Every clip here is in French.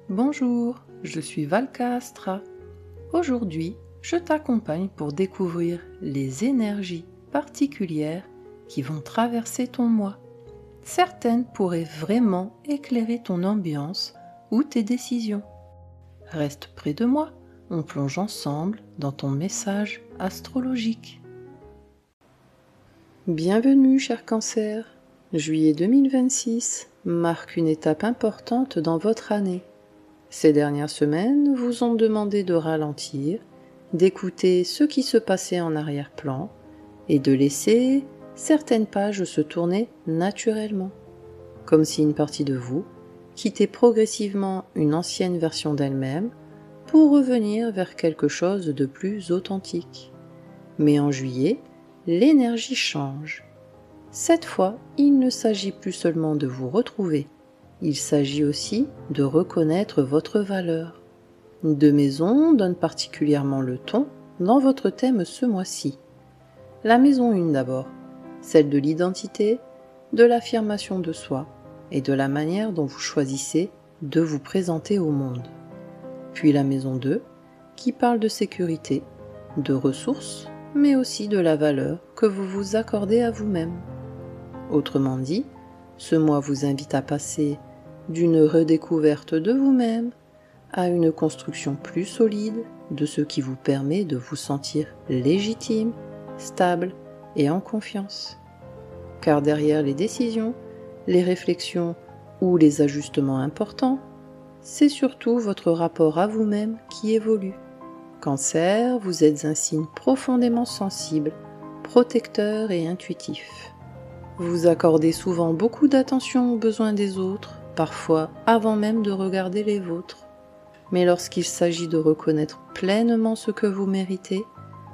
Bonjour, je suis Valka Astra. Aujourd'hui, je t'accompagne pour découvrir les énergies particulières qui vont traverser ton moi. Certaines pourraient vraiment éclairer ton ambiance ou tes décisions. Reste près de moi, on plonge ensemble dans ton message astrologique. Bienvenue, cher Cancer. Juillet 2026 marque une étape importante dans votre année. Ces dernières semaines vous ont demandé de ralentir, d'écouter ce qui se passait en arrière-plan et de laisser certaines pages se tourner naturellement, comme si une partie de vous quittait progressivement une ancienne version d'elle-même pour revenir vers quelque chose de plus authentique. Mais en juillet, l'énergie change. Cette fois, il ne s'agit plus seulement de vous retrouver, il s'agit aussi de reconnaître votre valeur. Deux maisons donnent particulièrement le ton dans votre thème ce mois-ci. La maison 1 d'abord, celle de l'identité, de l'affirmation de soi et de la manière dont vous choisissez de vous présenter au monde. Puis la maison 2, qui parle de sécurité, de ressources, mais aussi de la valeur que vous vous accordez à vous-même. Autrement dit, ce mois vous invite à passer d'une redécouverte de vous-même à une construction plus solide de ce qui vous permet de vous sentir légitime, stable et en confiance. Car derrière les décisions, les réflexions ou les ajustements importants, c'est surtout votre rapport à vous-même qui évolue. Cancer, vous êtes un signe profondément sensible, protecteur et intuitif. Vous accordez souvent beaucoup d'attention aux besoins des autres, parfois avant même de regarder les vôtres. Mais lorsqu'il s'agit de reconnaître pleinement ce que vous méritez,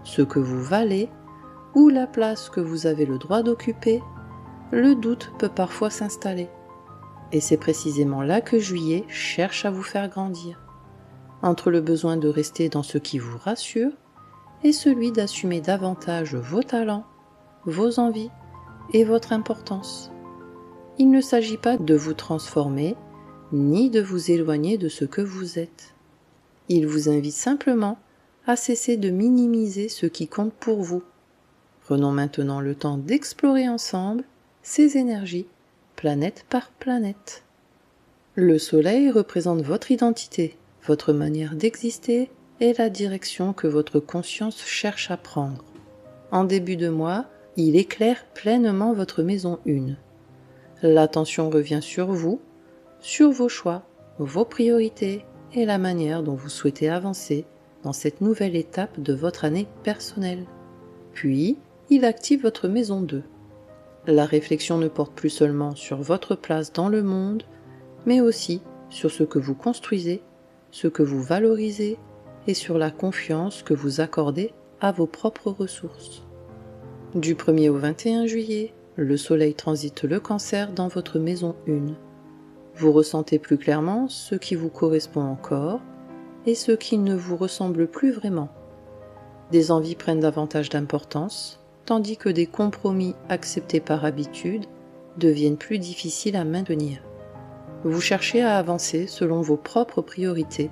ce que vous valez, ou la place que vous avez le droit d'occuper, le doute peut parfois s'installer. Et c'est précisément là que Juillet cherche à vous faire grandir, entre le besoin de rester dans ce qui vous rassure et celui d'assumer davantage vos talents, vos envies et votre importance. Il ne s'agit pas de vous transformer, ni de vous éloigner de ce que vous êtes. Il vous invite simplement à cesser de minimiser ce qui compte pour vous. Prenons maintenant le temps d'explorer ensemble ces énergies, planète par planète. Le Soleil représente votre identité, votre manière d'exister et la direction que votre conscience cherche à prendre. En début de mois, il éclaire pleinement votre maison 1. L'attention revient sur vous, sur vos choix, vos priorités et la manière dont vous souhaitez avancer dans cette nouvelle étape de votre année personnelle. Puis, il active votre maison 2. La réflexion ne porte plus seulement sur votre place dans le monde, mais aussi sur ce que vous construisez, ce que vous valorisez et sur la confiance que vous accordez à vos propres ressources. Du 1er au 21 juillet, le Soleil transite le Cancer dans votre maison 1. Vous ressentez plus clairement ce qui vous correspond encore et ce qui ne vous ressemble plus vraiment. Des envies prennent davantage d'importance, tandis que des compromis acceptés par habitude deviennent plus difficiles à maintenir. Vous cherchez à avancer selon vos propres priorités,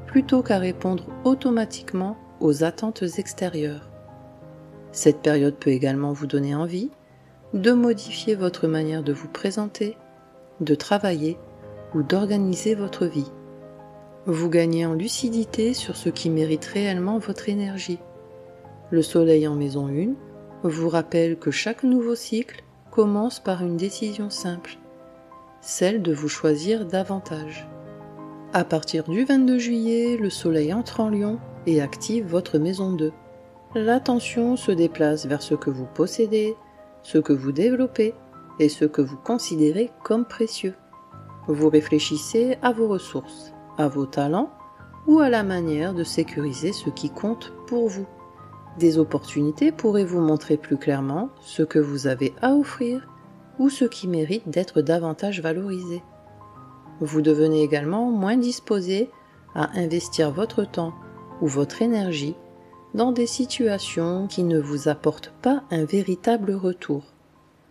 plutôt qu'à répondre automatiquement aux attentes extérieures. Cette période peut également vous donner envie de modifier votre manière de vous présenter, de travailler ou d'organiser votre vie. Vous gagnez en lucidité sur ce qui mérite réellement votre énergie. Le Soleil en maison 1 vous rappelle que chaque nouveau cycle commence par une décision simple, celle de vous choisir davantage. À partir du 22 juillet, le Soleil entre en Lion et active votre maison 2. L'attention se déplace vers ce que vous possédez, ce que vous développez et ce que vous considérez comme précieux. Vous réfléchissez à vos ressources, à vos talents ou à la manière de sécuriser ce qui compte pour vous. Des opportunités pourraient vous montrer plus clairement ce que vous avez à offrir ou ce qui mérite d'être davantage valorisé. Vous devenez également moins disposé à investir votre temps ou votre énergie dans des situations qui ne vous apportent pas un véritable retour.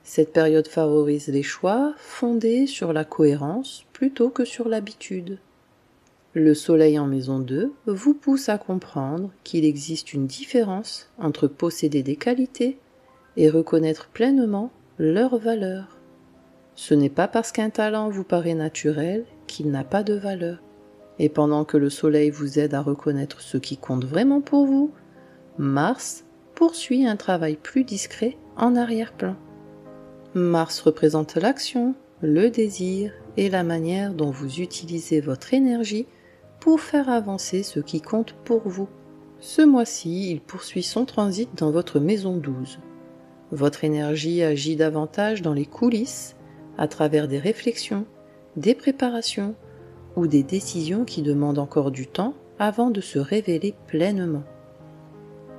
Cette période favorise les choix fondés sur la cohérence plutôt que sur l'habitude. Le soleil en maison 2 vous pousse à comprendre qu'il existe une différence entre posséder des qualités et reconnaître pleinement leur valeur. Ce n'est pas parce qu'un talent vous paraît naturel qu'il n'a pas de valeur. Et pendant que le soleil vous aide à reconnaître ce qui compte vraiment pour vous, Mars poursuit un travail plus discret en arrière-plan. Mars représente l'action, le désir et la manière dont vous utilisez votre énergie pour faire avancer ce qui compte pour vous. Ce mois-ci, il poursuit son transit dans votre maison 12. Votre énergie agit davantage dans les coulisses, à travers des réflexions, des préparations ou des décisions qui demandent encore du temps avant de se révéler pleinement.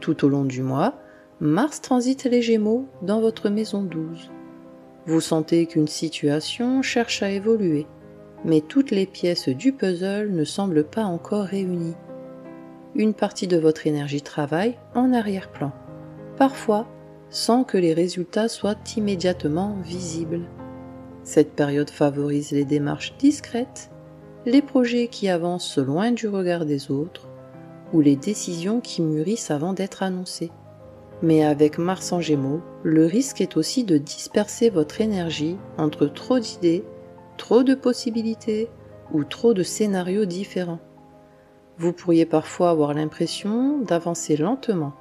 Tout au long du mois, Mars transite les Gémeaux dans votre maison 12. Vous sentez qu'une situation cherche à évoluer, mais toutes les pièces du puzzle ne semblent pas encore réunies. Une partie de votre énergie travaille en arrière-plan, parfois sans que les résultats soient immédiatement visibles. Cette période favorise les démarches discrètes, les projets qui avancent loin du regard des autres, ou les décisions qui mûrissent avant d'être annoncées. Mais avec Mars en Gémeaux, le risque est aussi de disperser votre énergie entre trop d'idées, trop de possibilités ou trop de scénarios différents. Vous pourriez parfois avoir l'impression d'avancer lentement,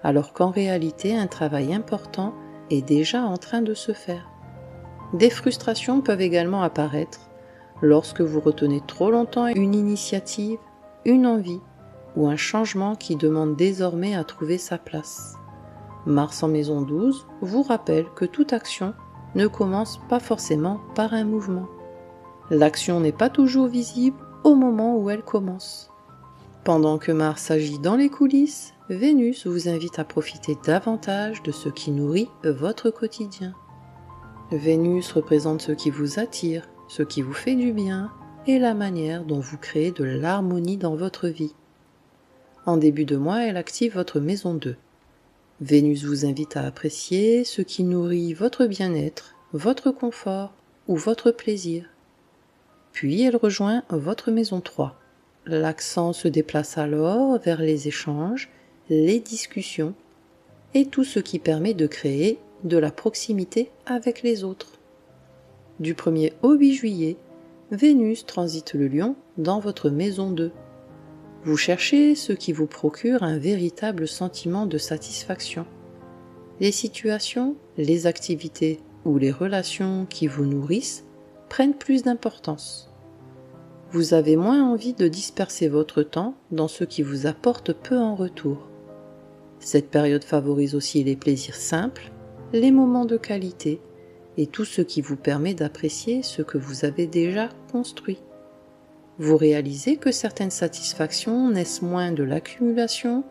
alors qu'en réalité un travail important est déjà en train de se faire. Des frustrations peuvent également apparaître lorsque vous retenez trop longtemps une initiative, une envie ou un changement qui demande désormais à trouver sa place. Mars en maison 12 vous rappelle que toute action ne commence pas forcément par un mouvement. L'action n'est pas toujours visible au moment où elle commence. Pendant que Mars agit dans les coulisses, Vénus vous invite à profiter davantage de ce qui nourrit votre quotidien. Vénus représente ce qui vous attire, ce qui vous fait du bien et la manière dont vous créez de l'harmonie dans votre vie. En début de mois, elle active votre maison 2. Vénus vous invite à apprécier ce qui nourrit votre bien-être, votre confort ou votre plaisir. Puis elle rejoint votre maison 3. L'accent se déplace alors vers les échanges, les discussions et tout ce qui permet de créer de la proximité avec les autres. Du 1er au 8 juillet, Vénus transite le Lion dans votre maison 2. Vous cherchez ce qui vous procure un véritable sentiment de satisfaction. Les situations, les activités ou les relations qui vous nourrissent prennent plus d'importance. Vous avez moins envie de disperser votre temps dans ce qui vous apporte peu en retour. Cette période favorise aussi les plaisirs simples, les moments de qualité et tout ce qui vous permet d'apprécier ce que vous avez déjà construit. Vous réalisez que certaines satisfactions naissent moins de l'accumulation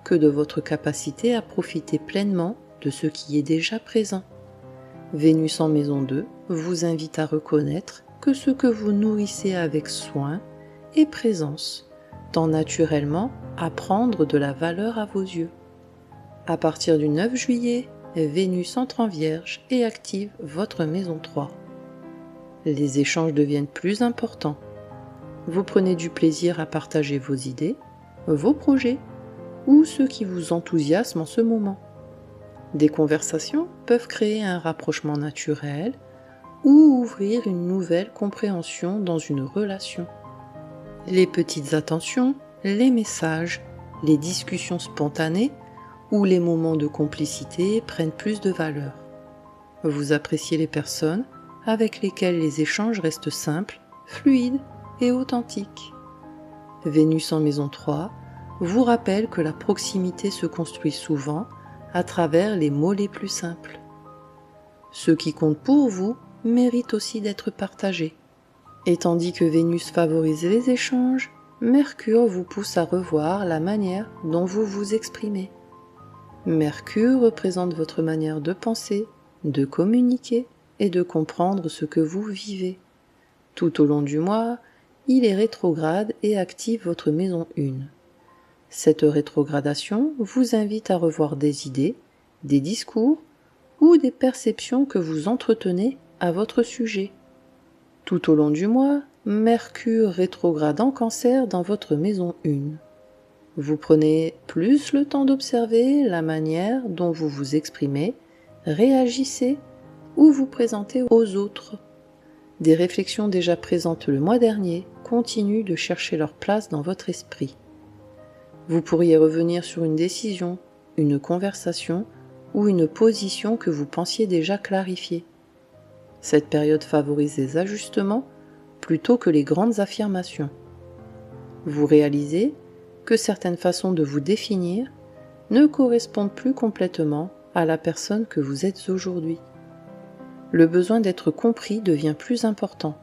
que de votre capacité à profiter pleinement de ce qui est déjà présent. Vénus en maison 2 vous invite à reconnaître que ce que vous nourrissez avec soin et présence tend naturellement à prendre de la valeur à vos yeux. À partir du 9 juillet, Vénus entre en Vierge et active votre maison 3. Les échanges deviennent plus importants. Vous prenez du plaisir à partager vos idées, vos projets ou ce qui vous enthousiasme en ce moment. Des conversations peuvent créer un rapprochement naturel ou ouvrir une nouvelle compréhension dans une relation. Les petites attentions, les messages, les discussions spontanées ou les moments de complicité prennent plus de valeur. Vous appréciez les personnes avec lesquelles les échanges restent simples, fluides et authentiques. Vénus en maison 3 vous rappelle que la proximité se construit souvent à travers les mots les plus simples. Ce qui compte pour vous mérite aussi d'être partagé. Et tandis que Vénus favorise les échanges, Mercure vous pousse à revoir la manière dont vous vous exprimez. Mercure représente votre manière de penser, de communiquer et de comprendre ce que vous vivez. Tout au long du mois, il est rétrograde et active votre maison 1. Cette rétrogradation vous invite à revoir des idées, des discours ou des perceptions que vous entretenez à votre sujet. Tout au long du mois, Mercure rétrograde en Cancer dans votre maison 1. Vous prenez plus le temps d'observer la manière dont vous vous exprimez, réagissez ou vous présentez aux autres. Des réflexions déjà présentes le mois dernier continuent de chercher leur place dans votre esprit. Vous pourriez revenir sur une décision, une conversation ou une position que vous pensiez déjà clarifier. Cette période favorise les ajustements plutôt que les grandes affirmations. Vous réalisez que certaines façons de vous définir ne correspondent plus complètement à la personne que vous êtes aujourd'hui. Le besoin d'être compris devient plus important,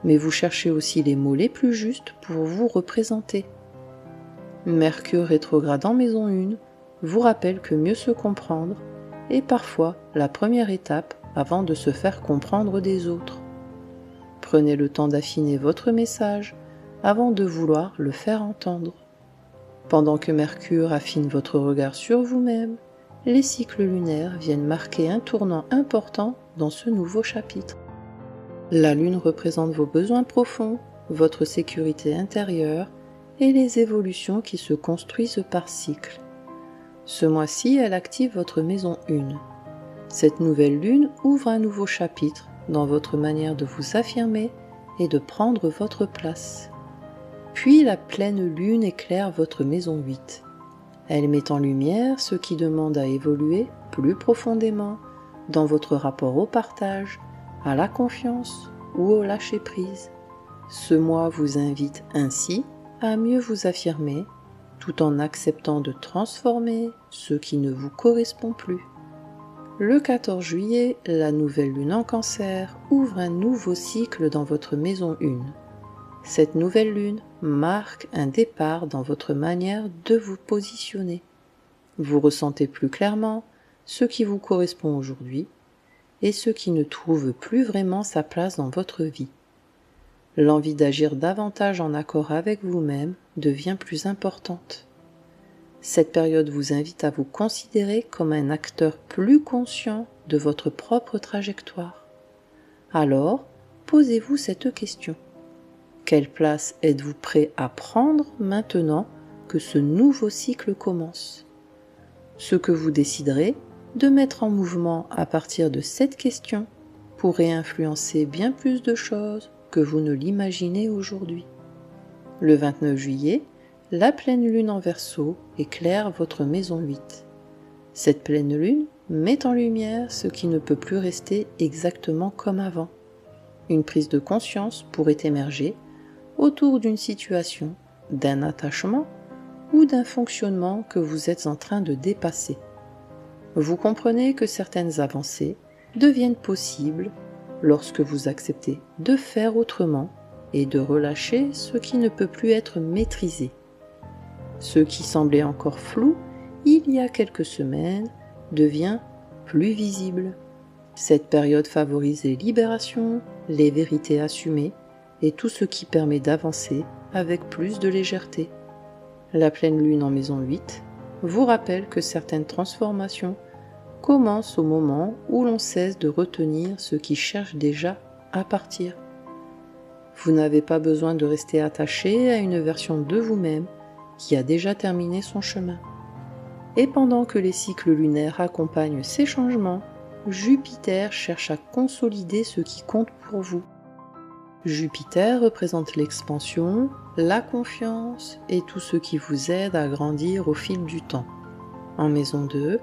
mais vous cherchez aussi les mots les plus justes pour vous représenter. Mercure rétrograde en maison 1 vous rappelle que mieux se comprendre est parfois la première étape avant de se faire comprendre des autres. Prenez le temps d'affiner votre message avant de vouloir le faire entendre. Pendant que Mercure affine votre regard sur vous-même, les cycles lunaires viennent marquer un tournant important dans ce nouveau chapitre. La Lune représente vos besoins profonds, votre sécurité intérieure et les évolutions qui se construisent par cycle. Ce mois-ci, elle active votre maison 1. Cette nouvelle Lune ouvre un nouveau chapitre dans votre manière de vous affirmer et de prendre votre place. Puis la pleine Lune éclaire votre maison 8. Elle met en lumière ce qui demande à évoluer plus profondément dans votre rapport au partage, à la confiance ou au lâcher-prise. Ce mois vous invite ainsi à mieux vous affirmer tout en acceptant de transformer ce qui ne vous correspond plus. Le 14 juillet, la nouvelle Lune en Cancer ouvre un nouveau cycle dans votre maison 1. Cette nouvelle Lune marque un départ dans votre manière de vous positionner. Vous ressentez plus clairement ce qui vous correspond aujourd'hui et ce qui ne trouve plus vraiment sa place dans votre vie. L'envie d'agir davantage en accord avec vous-même devient plus importante. Cette période vous invite à vous considérer comme un acteur plus conscient de votre propre trajectoire. Alors, posez-vous cette question. Quelle place êtes-vous prêt à prendre maintenant que ce nouveau cycle commence? Ce que vous déciderez de mettre en mouvement à partir de cette question pourrait influencer bien plus de choses que vous ne l'imaginez aujourd'hui. Le 29 juillet, la pleine Lune en Verseau éclaire votre maison 8. Cette pleine Lune met en lumière ce qui ne peut plus rester exactement comme avant. Une prise de conscience pourrait émerger autour d'une situation, d'un attachement ou d'un fonctionnement que vous êtes en train de dépasser. Vous comprenez que certaines avancées deviennent possibles lorsque vous acceptez de faire autrement et de relâcher ce qui ne peut plus être maîtrisé. Ce qui semblait encore flou il y a quelques semaines devient plus visible. Cette période favorise les libérations, les vérités assumées et tout ce qui permet d'avancer avec plus de légèreté. La pleine Lune en maison 8 vous rappelle que certaines transformations commencent au moment où l'on cesse de retenir ce qui cherche déjà à partir. Vous n'avez pas besoin de rester attaché à une version de vous-même qui a déjà terminé son chemin. Et pendant que les cycles lunaires accompagnent ces changements, Jupiter cherche à consolider ce qui compte pour vous. Jupiter représente l'expansion, la confiance et tout ce qui vous aide à grandir au fil du temps. En maison 2,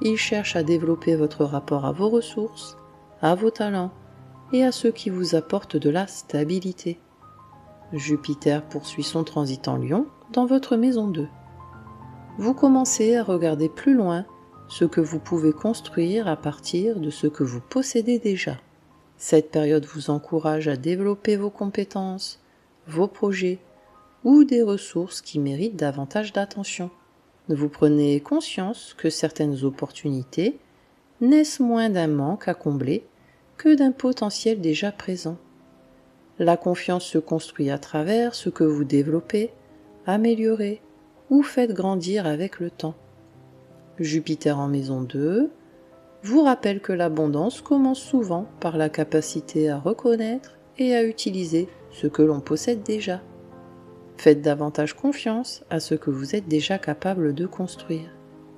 il cherche à développer votre rapport à vos ressources, à vos talents et à ce qui vous apporte de la stabilité. Jupiter poursuit son transit en Lion dans votre maison 2. Vous commencez à regarder plus loin ce que vous pouvez construire à partir de ce que vous possédez déjà. Cette période vous encourage à développer vos compétences, vos projets ou des ressources qui méritent davantage d'attention. Vous prenez conscience que certaines opportunités naissent moins d'un manque à combler que d'un potentiel déjà présent. La confiance se construit à travers ce que vous développez, améliorez ou faites grandir avec le temps. Jupiter en maison 2 vous rappelle que l'abondance commence souvent par la capacité à reconnaître et à utiliser ce que l'on possède déjà. Faites davantage confiance à ce que vous êtes déjà capable de construire.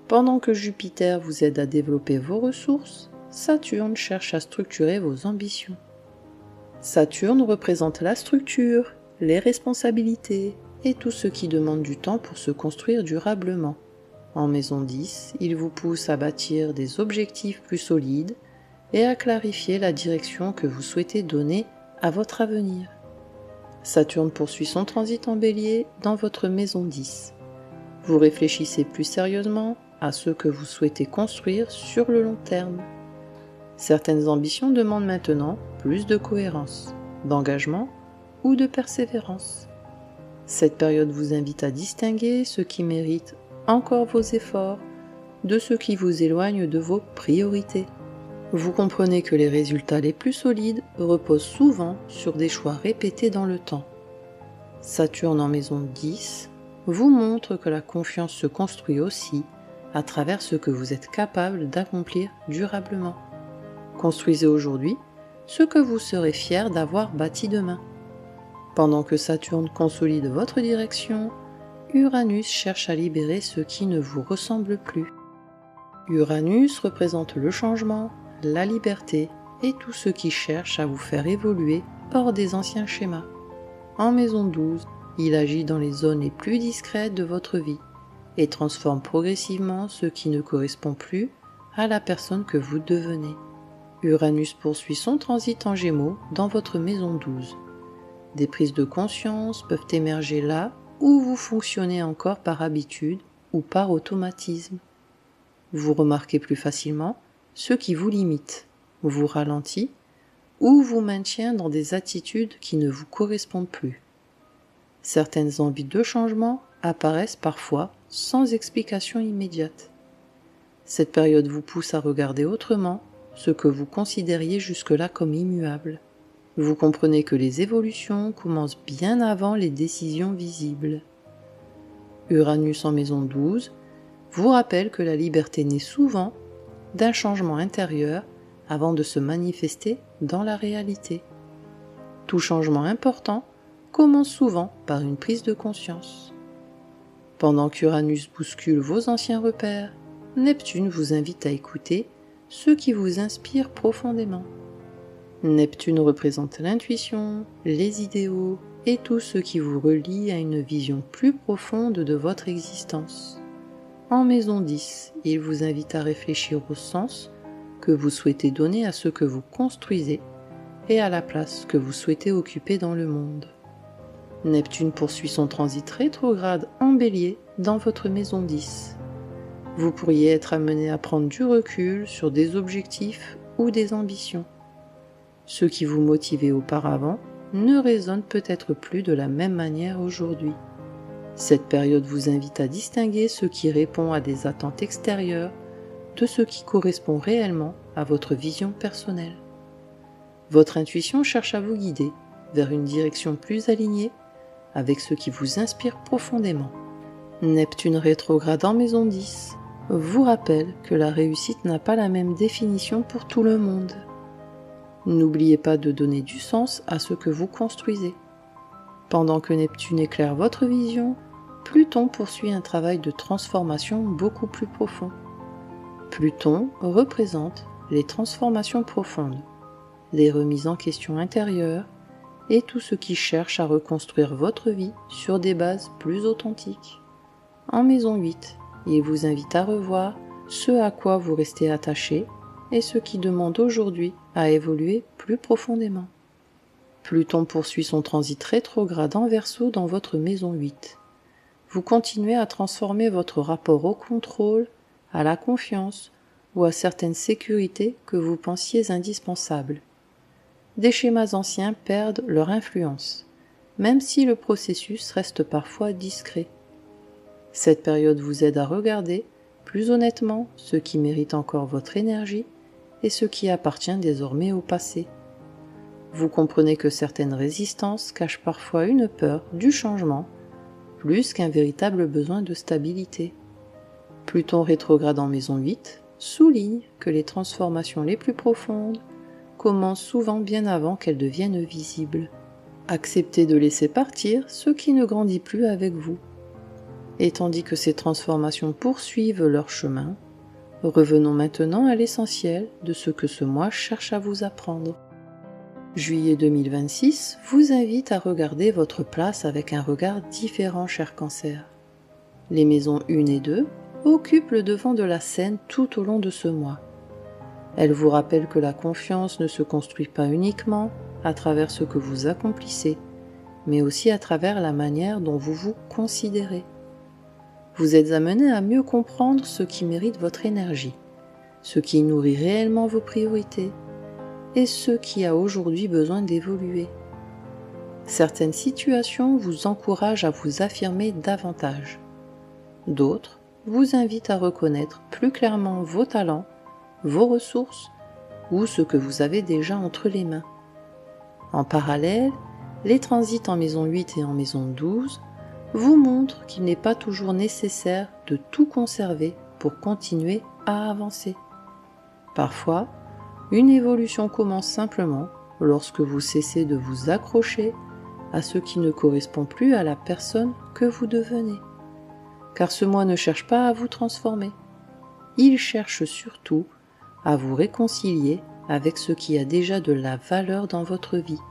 Pendant que Jupiter vous aide à développer vos ressources, Saturne cherche à structurer vos ambitions. Saturne représente la structure, les responsabilités et tout ce qui demande du temps pour se construire durablement. En maison 10, il vous pousse à bâtir des objectifs plus solides et à clarifier la direction que vous souhaitez donner à votre avenir. Saturne poursuit son transit en Bélier dans votre maison 10. Vous réfléchissez plus sérieusement à ce que vous souhaitez construire sur le long terme. Certaines ambitions demandent maintenant plus de cohérence, d'engagement ou de persévérance. Cette période vous invite à distinguer ce qui mérite encore vos efforts de ce qui vous éloigne de vos priorités. Vous comprenez que les résultats les plus solides reposent souvent sur des choix répétés dans le temps. Saturne en maison 10 vous montre que la confiance se construit aussi à travers ce que vous êtes capable d'accomplir durablement. Construisez aujourd'hui ce que vous serez fier d'avoir bâti demain. Pendant que Saturne consolide votre direction, Uranus cherche à libérer ce qui ne vous ressemble plus. Uranus représente le changement, la liberté et tout ce qui cherche à vous faire évoluer hors des anciens schémas. En maison 12, il agit dans les zones les plus discrètes de votre vie et transforme progressivement ce qui ne correspond plus à la personne que vous devenez. Uranus poursuit son transit en Gémeaux dans votre maison 12. Des prises de conscience peuvent émerger là où vous fonctionnez encore par habitude ou par automatisme. Vous remarquez plus facilement ce qui vous limite, vous ralentit ou vous maintient dans des attitudes qui ne vous correspondent plus. Certaines envies de changement apparaissent parfois sans explication immédiate. Cette période vous pousse à regarder autrement ce que vous considériez jusque-là comme immuable. Vous comprenez que les évolutions commencent bien avant les décisions visibles. Uranus en maison 12 vous rappelle que la liberté naît souvent d'un changement intérieur avant de se manifester dans la réalité. Tout changement important commence souvent par une prise de conscience. Pendant qu'Uranus bouscule vos anciens repères, Neptune vous invite à écouter ce qui vous inspire profondément. Neptune représente l'intuition, les idéaux et tout ce qui vous relie à une vision plus profonde de votre existence. En maison 10, il vous invite à réfléchir au sens que vous souhaitez donner à ce que vous construisez et à la place que vous souhaitez occuper dans le monde. Neptune poursuit son transit rétrograde en Bélier dans votre maison 10. Vous pourriez être amené à prendre du recul sur des objectifs ou des ambitions. Ce qui vous motivait auparavant ne résonne peut-être plus de la même manière aujourd'hui. Cette période vous invite à distinguer ce qui répond à des attentes extérieures de ce qui correspond réellement à votre vision personnelle. Votre intuition cherche à vous guider vers une direction plus alignée avec ce qui vous inspire profondément. Neptune rétrograde en maison 10 vous rappelle que la réussite n'a pas la même définition pour tout le monde. N'oubliez pas de donner du sens à ce que vous construisez. Pendant que Neptune éclaire votre vision, Pluton poursuit un travail de transformation beaucoup plus profond. Pluton représente les transformations profondes, les remises en question intérieures et tout ce qui cherche à reconstruire votre vie sur des bases plus authentiques. En maison 8, il vous invite à revoir ce à quoi vous restez attaché et ce qui demande aujourd'hui à évoluer plus profondément. Pluton poursuit son transit rétrograde en Verseau dans votre maison 8. Vous continuez à transformer votre rapport au contrôle, à la confiance ou à certaines sécurités que vous pensiez indispensables. Des schémas anciens perdent leur influence, même si le processus reste parfois discret. Cette période vous aide à regarder plus honnêtement ce qui mérite encore votre énergie et ce qui appartient désormais au passé. Vous comprenez que certaines résistances cachent parfois une peur du changement, plus qu'un véritable besoin de stabilité. Pluton rétrograde en maison 8 souligne que les transformations les plus profondes commencent souvent bien avant qu'elles deviennent visibles. Acceptez de laisser partir ce qui ne grandit plus avec vous. Et tandis que ces transformations poursuivent leur chemin, revenons maintenant à l'essentiel de ce que ce mois cherche à vous apprendre. Juillet 2026 vous invite à regarder votre place avec un regard différent, cher Cancer. Les maisons 1 et 2 occupent le devant de la scène tout au long de ce mois. Elles vous rappellent que la confiance ne se construit pas uniquement à travers ce que vous accomplissez, mais aussi à travers la manière dont vous vous considérez. Vous êtes amené à mieux comprendre ce qui mérite votre énergie, ce qui nourrit réellement vos priorités, et ce qui a aujourd'hui besoin d'évoluer. Certaines situations vous encouragent à vous affirmer davantage. D'autres vous invitent à reconnaître plus clairement vos talents, vos ressources ou ce que vous avez déjà entre les mains. En parallèle, les transits en maison 8 et en maison 12 vous montrent qu'il n'est pas toujours nécessaire de tout conserver pour continuer à avancer. Parfois, une évolution commence simplement lorsque vous cessez de vous accrocher à ce qui ne correspond plus à la personne que vous devenez. Car ce mois ne cherche pas à vous transformer. Il cherche surtout à vous réconcilier avec ce qui a déjà de la valeur dans votre vie.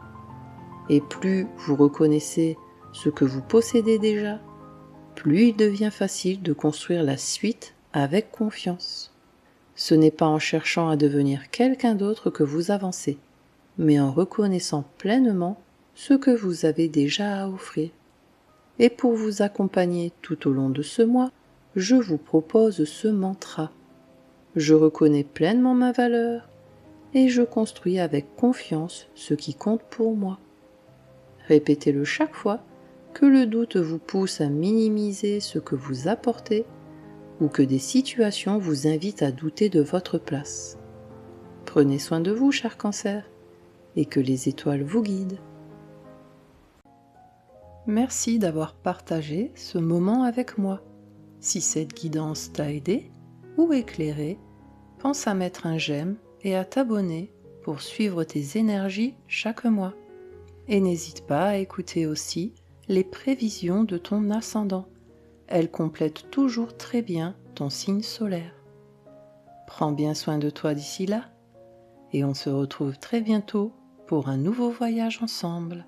Et plus vous reconnaissez ce que vous possédez déjà, plus il devient facile de construire la suite avec confiance. Ce n'est pas en cherchant à devenir quelqu'un d'autre que vous avancez, mais en reconnaissant pleinement ce que vous avez déjà à offrir. Et pour vous accompagner tout au long de ce mois, je vous propose ce mantra. Je reconnais pleinement ma valeur et je construis avec confiance ce qui compte pour moi. Répétez-le chaque fois que le doute vous pousse à minimiser ce que vous apportez ou que des situations vous invitent à douter de votre place. Prenez soin de vous, cher Cancer, et que les étoiles vous guident. Merci d'avoir partagé ce moment avec moi. Si cette guidance t'a aidé ou éclairé, pense à mettre un j'aime et à t'abonner pour suivre tes énergies chaque mois. Et n'hésite pas à écouter aussi les prévisions de ton ascendant. Elles complètent toujours très bien ton signe solaire. Prends bien soin de toi d'ici là, et on se retrouve très bientôt pour un nouveau voyage ensemble.